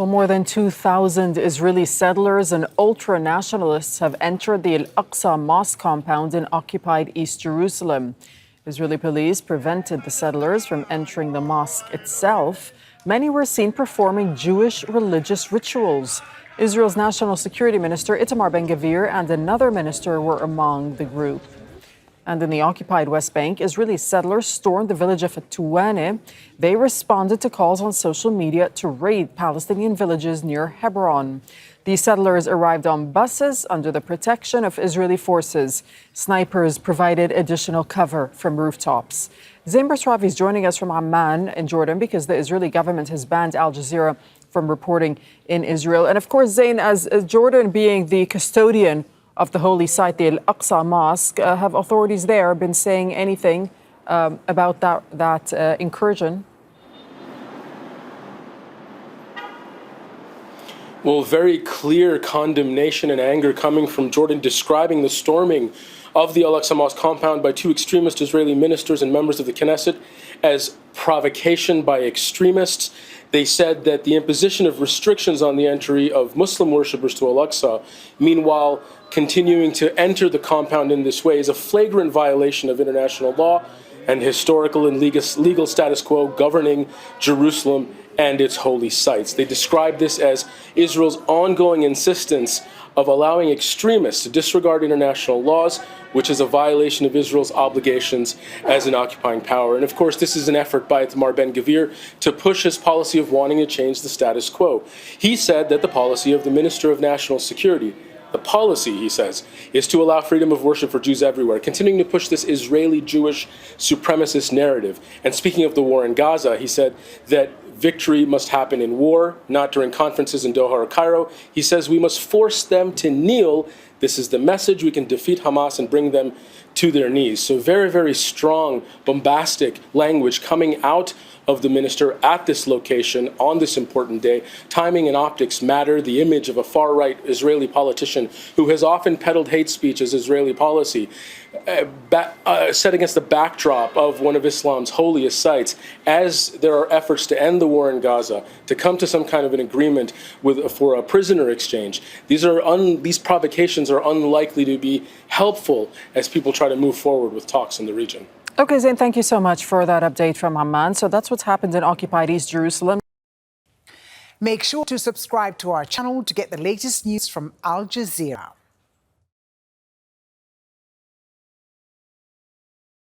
Well, more than 2,000 Israeli settlers and ultra-nationalists have entered the Al-Aqsa Mosque compound in occupied East Jerusalem. Israeli police prevented the settlers from entering the mosque itself. Many were seen performing Jewish religious rituals. Israel's National Security Minister Itamar Ben-Gvir and another minister were among the group. And in the occupied West Bank, Israeli settlers stormed the village of Tuwane. They responded to calls on social media to raid Palestinian villages near Hebron. The settlers arrived on buses under the protection of Israeli forces. Snipers provided additional cover from rooftops. Zein Basravi is joining us from Amman in Jordan because the Israeli government has banned Al Jazeera from reporting in Israel. And of course, Zein, as Jordan being the custodian of the holy site, the Al-Aqsa Mosque, have authorities there been saying anything about that incursion? Well, very clear condemnation and anger coming from Jordan, describing the storming of the Al-Aqsa Mosque compound by two extremist Israeli ministers and members of the Knesset as provocation by extremists. They said that the imposition of restrictions on the entry of Muslim worshippers to Al-Aqsa, meanwhile continuing to enter the compound in this way, is a flagrant violation of international law and historical and legal status quo governing Jerusalem and its holy sites. They described this as Israel's ongoing insistence of allowing extremists to disregard international laws, which is a violation of Israel's obligations as an occupying power. And of course, this is an effort by Itamar Ben-Gvir to push his policy of wanting to change the status quo. He said that the policy of the Minister of National Security, the policy, he says, is to allow freedom of worship for Jews everywhere, continuing to push this Israeli Jewish supremacist narrative. And speaking of the war in Gaza, he said that victory must happen in war, not during conferences in Doha or Cairo. He says we must force them to kneel. This is the message. We can defeat Hamas and bring them to their knees. So very, very strong, bombastic language coming out of the minister at this location on this important day. Timing and optics matter. The image of a far-right Israeli politician who has often peddled hate speech as Israeli policy, set against the backdrop of one of Islam's holiest sites, as there are efforts to end the war in Gaza, to come to some kind of an agreement for a prisoner exchange. These provocations are unlikely to be helpful as people try to move forward with talks in the region. Okay, Zein, thank you so much for that update from Amman. So that's what's happened in occupied East Jerusalem. Make sure to subscribe to our channel to get the latest news from Al Jazeera.